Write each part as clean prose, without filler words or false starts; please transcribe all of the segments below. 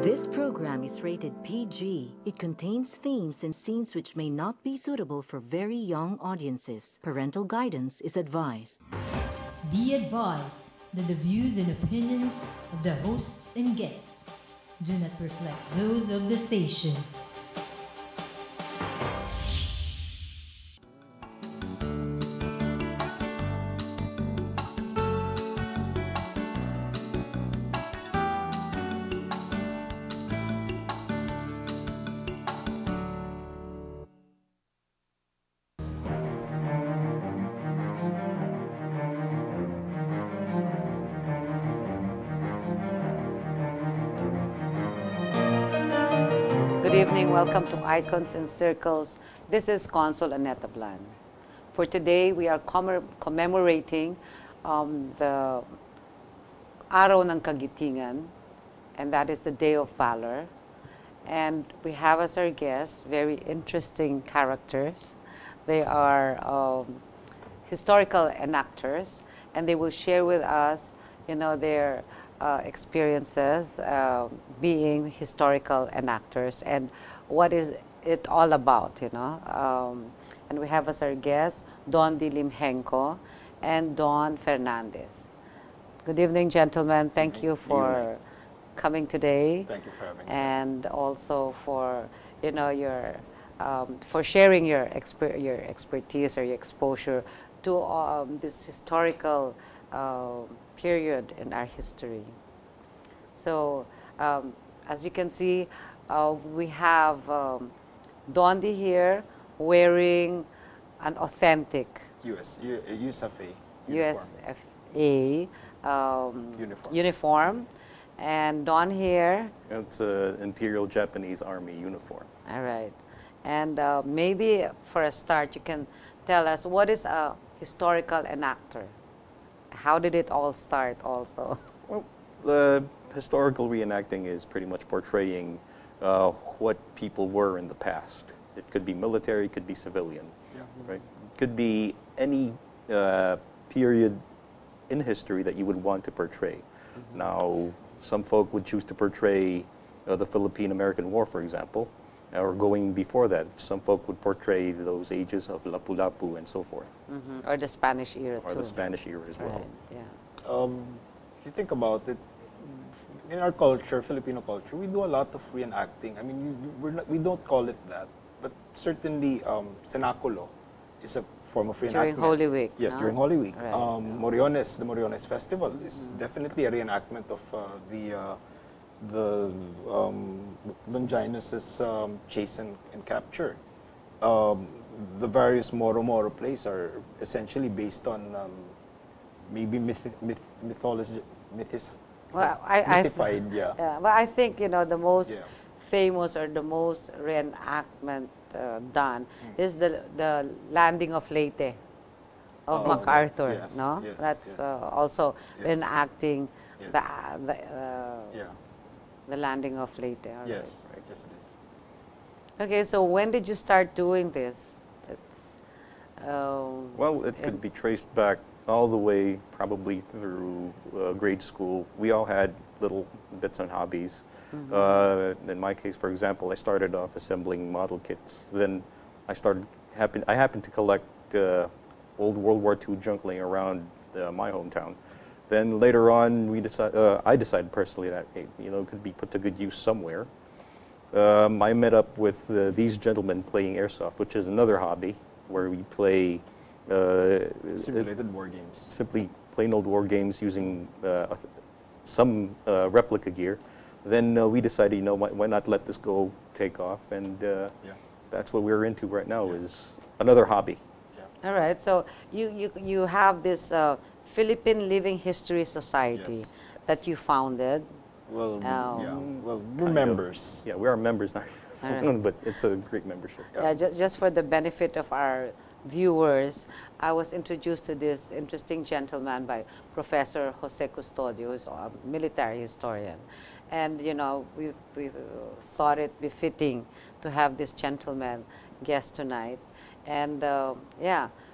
This program is rated PG. It contains themes and scenes which may not be suitable for very young audiences. Parental guidance is advised. Be advised that the views and opinions of the hosts and guests do not reflect those of the station. Good evening, welcome to Icons and Circles. This is Consul Annette Ablan. For today, we are commemorating the Araw ng Kagitingan, and that is the Day of Valor. And we have as our guests very interesting characters. They are historical enactors, and they will share with us, their experiences being historical enactors and what is it all about, and we have as our guests Don Dilimhenko and Don Fernandez. Good evening, gentlemen. Thank you for coming today. Thank you for having me. And also for your for sharing your expertise or your exposure to this historical period in our history. So, as you can see, we have Dondi here wearing an authentic USFA uniform, and Don here. It's an Imperial Japanese Army uniform. All right, and maybe for a start, you can tell us what is a historical enactor. How did it all start also? Well, the historical reenacting is pretty much portraying what people were in the past. It could be military, it could be civilian, right? It could be any period in history that you would want to portray. Now, some folk would choose to portray the Philippine-American War, for example, or going before that. Some folk would portray those ages of Lapu-Lapu and so forth. Or the Spanish era too. Or the Spanish era as well. Yeah. If you think about it, in our culture, Filipino culture, we do a lot of reenacting. I mean, we don't call it that, but certainly Cenaculo is a form of reenactment. During Holy Week. Yes, no? during Holy Week. Right. Moriones, the Moriones Festival is definitely a reenactment of the Longinus' chase and capture. The various Moro plays are essentially based on maybe mythology. Well, mythified, yeah. But I think the most famous or the most reenactment done is the landing of Leyte of MacArthur. Yes, No, yes, that's yes. also reenacting Yes. the landing of Leyte. All Yes, right. yes it is. Okay, so when did you start doing this? It's Well, it could be traced back all the way probably through grade school. We all had little bits and hobbies. In my case, for example, I started off assembling model kits. Then I happened to collect old World War II junk laying around my hometown. Then later on, I decided personally that it could be put to good use somewhere. I met up with these gentlemen playing airsoft, which is another hobby where we play Simulated war games. simply plain old war games using some replica gear. Then we decided, why not let this go take off, and that's what we're into right now is another hobby. all right. So you have this Philippine Living History Society that you founded. Well, well, we're members. Yeah, we are members now, All right. but it's a great membership. Yeah, just for the benefit of our viewers, I was introduced to this interesting gentleman by Professor Jose Custodio, who's a military historian. And, we've thought it befitting to have this gentleman guest tonight. And,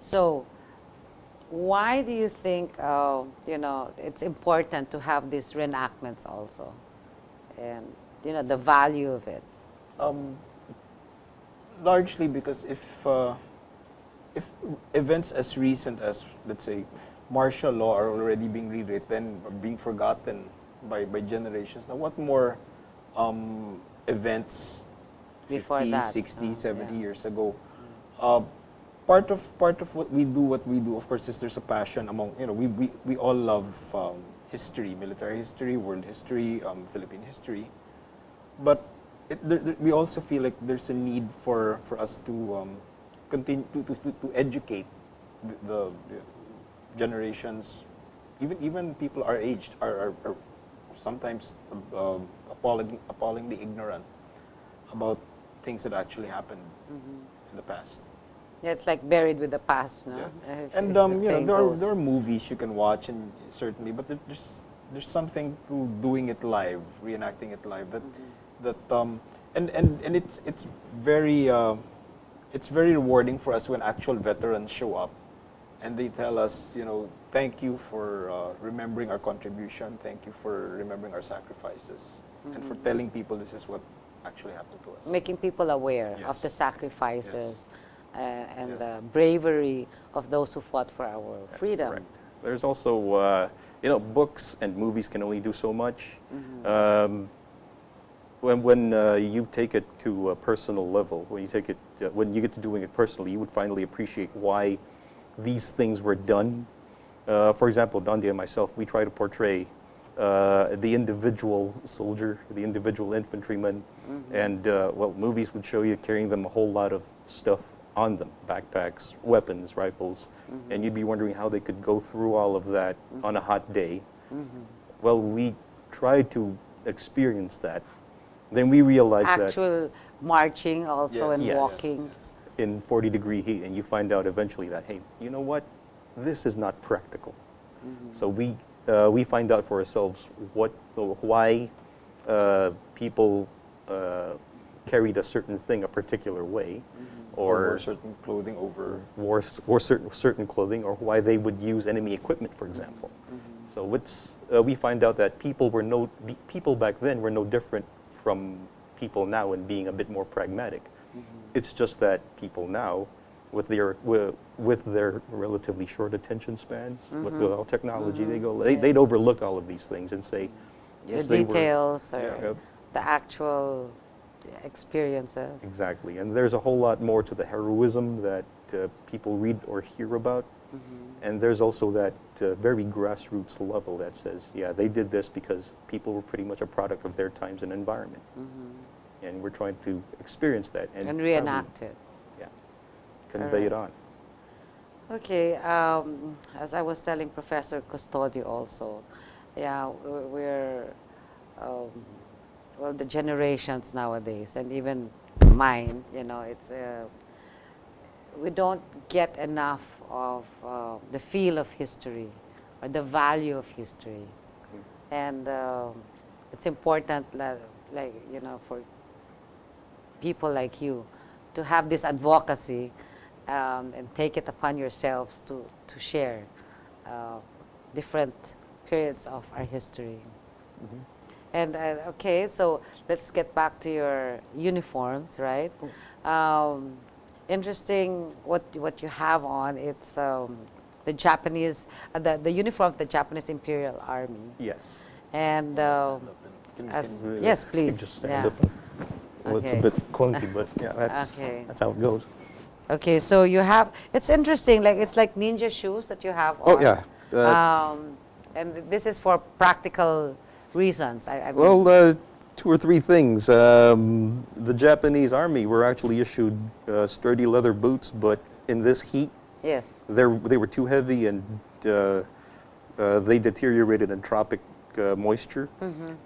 so why do you think, it's important to have these reenactments also? And you know, the value of it? Largely because if events as recent as, let's say, martial law are already being rewritten or being forgotten by generations, now what more events Before 50, that, 60, 70 yeah. years ago? Part of what we do, of course, is there's a passion among, we all love history, military history, world history, Philippine history. But we also feel like there's a need for us to continue to educate the generations, even people our age are sometimes appallingly ignorant about things that actually happened in the past. Yeah, it's like buried with the past, no? Yes. If And the there saying are goes. movies you can watch, and certainly, but there's something to doing it live, reenacting it live. And it's very rewarding for us when actual veterans show up, and they tell us, thank you for remembering our contribution, thank you for remembering our sacrifices, and for telling people this is what actually happened to us. Making people aware of Yes. the sacrifices and Yes. the bravery of those who fought for our That's freedom. correct. There's also, books and movies can only do so much. When you take it to a personal level, when you get to doing it personally, you would finally appreciate why these things were done. For example, Dondi and myself, we try to portray the individual soldier, the individual infantryman, and movies would show you carrying them a whole lot of stuff on them, backpacks, weapons, rifles, and you'd be wondering how they could go through all of that on a hot day. Well, we tried to experience that. Then we realized that Actual marching also Yes. and Yes. walking. in 40-degree heat, and you find out eventually that, hey, you know what, this is not practical. So we find out for ourselves why people carried a certain thing a particular way, Or or certain clothing over. wore certain clothing, or why they would use enemy equipment, for example. So we find out that people back then were no different from people now in being a bit more pragmatic. It's just that people now, with their relatively short attention spans, with all technology, they'd overlook all of these things and say, The yes, they were. details or Yeah. the actual experiences. Exactly, and there's a whole lot more to the heroism that people read or hear about, and there's also that very grassroots level that says, yeah, they did this because people were pretty much a product of their times and environment, and we're trying to experience that And probably, reenact it. yeah, convey it on. Okay, as I was telling Professor Custodio also, yeah, we're, well, the generations nowadays, and even mine, it's, we don't get enough of the feel of history or the value of history. And it's important, for people like you to have this advocacy and take it upon yourselves to share different periods of our history. And okay, so let's get back to your uniforms, right? Interesting what you have on. It's the Japanese, the uniform of the Japanese Imperial Army. Yes. And Can yes, you please. just stand Yeah. up? Well, it's Okay. a bit clunky, but yeah, that's Okay. how it goes. Okay, so you have, it's interesting, it's like ninja shoes that you have Oh on. yeah. And this is for practical reasons. I mean, Well, two or three things. The Japanese army were actually issued sturdy leather boots, but in this heat, yes. they were too heavy and they deteriorated in tropic moisture.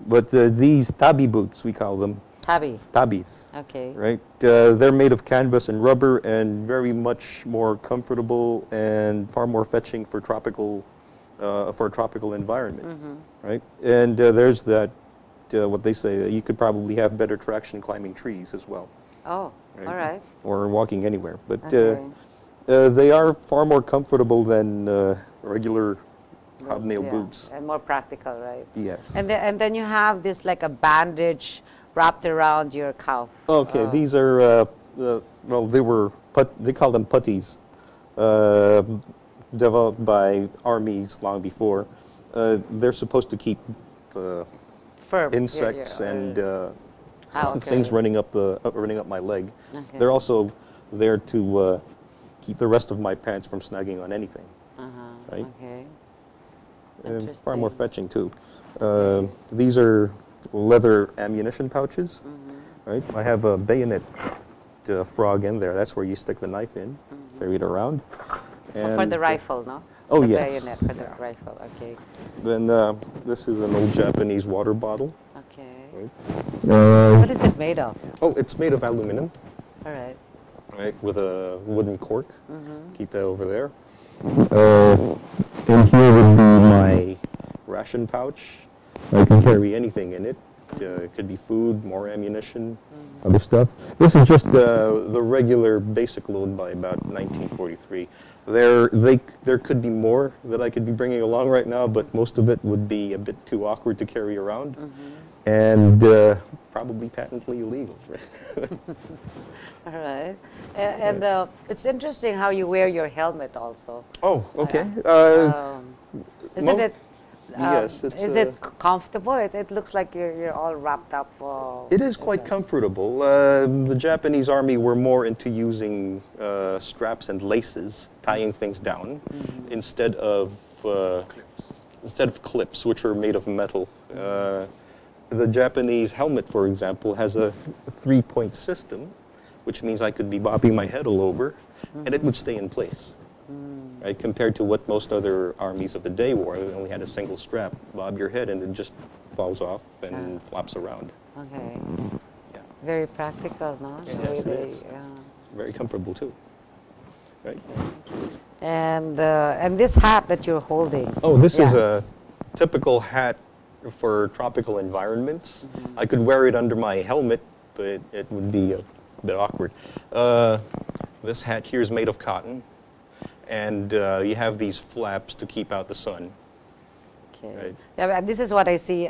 But these tabi boots, we call them, Tabi. tabis, Okay. right? They're made of canvas and rubber and very much more comfortable and far more fetching for a tropical environment, right? And there's that, what they say, you could probably have better traction climbing trees as well. Oh, Right. all right. Or walking anywhere. But Okay. they are far more comfortable than regular hobnail Yeah, boots. and more practical, right? Yes. And then you have this like a bandage wrapped around your calf. Okay, these are, well, they call them putties, developed by armies long before. They're supposed to keep Firm. insects and okay. things running up my leg. Okay. They're also there to keep the rest of my pants from snagging on anything. Right? Okay. And far more fetching too. These are leather ammunition pouches. Right? I have a bayonet frog in there. That's where you stick the knife in, carry it around. And for the rifle, no? Oh, the yes. bayonet for the rifle. Okay. Then this is an old Japanese water bottle. Okay. Right? What is it made of? Oh, it's made of aluminum. All right. Right, with a wooden cork. Keep that over there. And here would be my ration pouch. I can carry anything in it. It could be food, more ammunition, other stuff. This is just the regular basic load by about 1943. There could be more that I could be bringing along right now, but most of it would be a bit too awkward to carry around, and probably patently illegal. All right. And it's interesting how you wear your helmet also. Oh, okay. Isn't it? Yes. It's, is it comfortable? It looks like you're all wrapped up. It is quite comfortable. The Japanese army were more into using straps and laces, tying things down, instead of clips, which are made of metal. The Japanese helmet, for example, has a 3-point system, which means I could be bobbing my head all over, and it would stay in place. Right, compared to what most other armies of the day wore. They only had a single strap. Bob your head and it just falls off and flops around. Okay. Yeah. Very practical, no? Yes, it is. Very comfortable too. Right. And this hat that you're holding. Oh, this is a typical hat for tropical environments. I could wear it under my helmet, but it would be a bit awkward. This hat here is made of cotton. And you have these flaps to keep out the sun. Okay. Right. Yeah, but this is what I see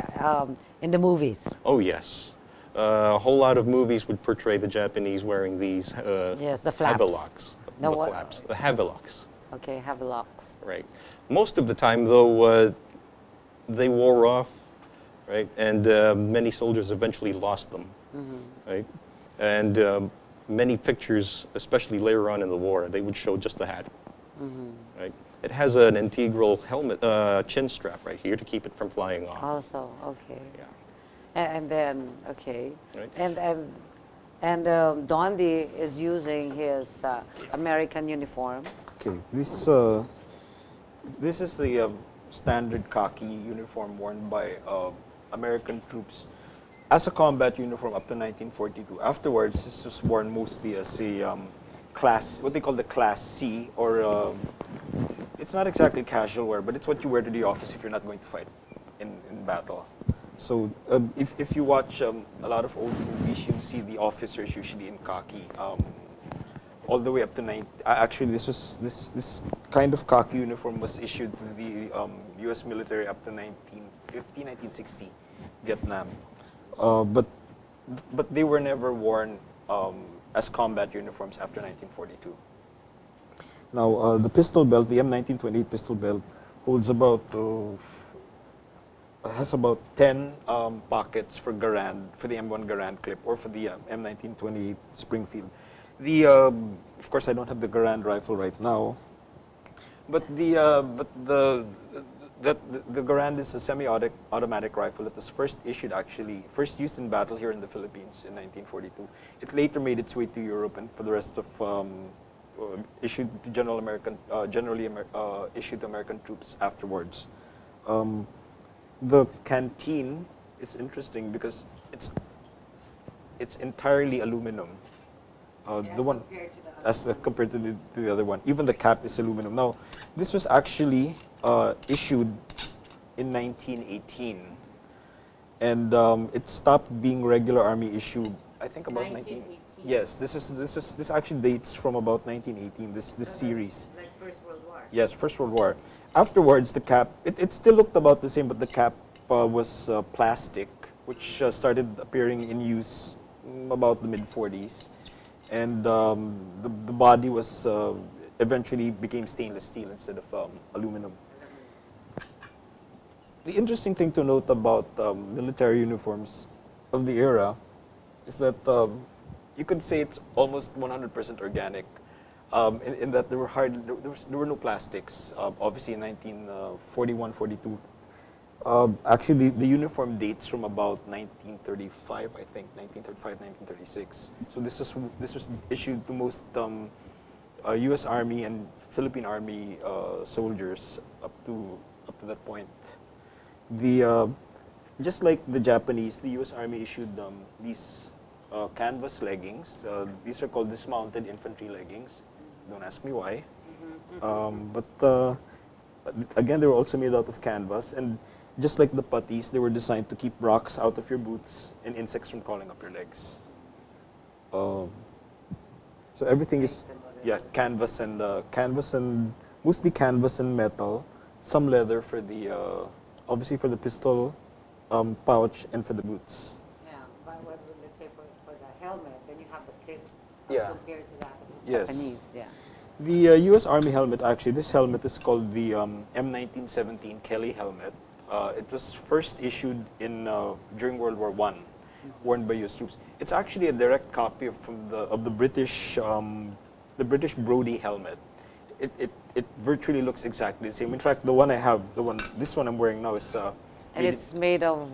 in the movies. Oh, yes. A whole lot of movies would portray the Japanese wearing these yes, the flaps. havelocks. The The what? flaps. The havelocks. Okay, havelocks. Right. Most of the time, though, they wore off, right? And many soldiers eventually lost them, right? And many pictures, especially later on in the war, they would show just the hat. Right. It has an integral helmet, chin strap right here to keep it from flying off. Also, okay. Yeah. And then, okay. Right. And Dondi is using his American uniform. Okay, this is the standard khaki uniform worn by American troops as a combat uniform up to 1942. Afterwards, this was worn mostly as a class, what they call the Class C, or it's not exactly casual wear, but it's what you wear to the office if you're not going to fight in battle. So if you watch a lot of old movies, you'll see the officers usually in khaki, all the way up to actually this kind of khaki uniform was issued to the U.S. military up to 1950, 1960, Vietnam, but they were never worn as combat uniforms after 1942. Now, the pistol belt, the M1928 pistol belt, holds about has about 10 pockets for Garand, for the M1 Garand clip, or for the M1928 Springfield. Of course, I don't have the Garand rifle right now, but the Garand is a semi-automatic rifle that was first issued, first used in battle here in the Philippines in 1942. It later made its way to Europe, and for the rest of issued to generally issued to American troops afterwards. The canteen is interesting because it's entirely aluminum. The one as compared to the other one. Even the cap is aluminum. Now, this was actually issued in 1918, and it stopped being regular army issue. I think about 1918. Yes, this actually dates from about 1918. This series. Like First World War. Yes, First World War. Afterwards, the cap it still looked about the same, but the cap was plastic, which started appearing in use about the mid-40s. And the body was eventually became stainless steel instead of aluminum. The interesting thing to note about military uniforms of the era is that you could say it's almost 100% organic, in that there were no plastics. Obviously, in 1941, 42. Actually, the uniform dates from about 1935, I think, 1935, 1936. So this was issued to most U.S. Army and Philippine Army soldiers up to that point. Just like the Japanese, the U.S. Army issued these canvas leggings. These are called dismounted infantry leggings. Don't ask me why. But again, they were also made out of canvas, and just like the puttees, they were designed to keep rocks out of your boots and insects from crawling up your legs. So everything is canvas and mostly canvas and metal, some leather for the obviously for the pistol pouch and for the boots. Yeah, but let's say for the helmet, then you have the clips compared to that of the Yes. Japanese. Yeah. The U.S. Army helmet, actually, this helmet is called the M1917 Kelly helmet. It was first issued during World War I, worn by U.S. troops. It's actually a direct copy of the British Brodie helmet. It virtually looks exactly the same. In fact, the one I have, this one I'm wearing now is. And it's made of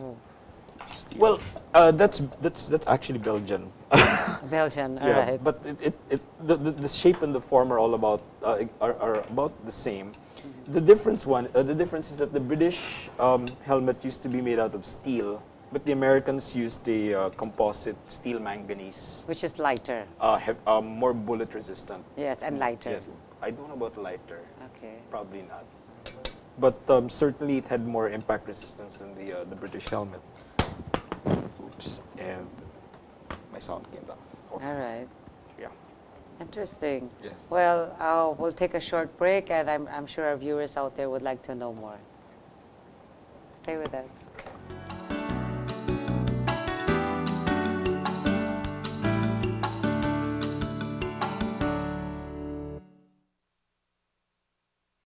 Steel. Well, that's actually Belgian. Belgian. All Yeah, right. but the shape and the form are all about are about the same. The difference is that the British helmet used to be made out of steel, but the Americans used a composite steel manganese, Which is lighter. more bullet resistant. Yes, and lighter. Yes, I don't know about lighter. Okay. Probably not. But certainly it had more impact resistance than the British helmet. Oops, and my sound came down. All right. Yeah. Interesting. Yes. Well, we'll take a short break, and I'm sure our viewers out there would like to know more. Stay with us.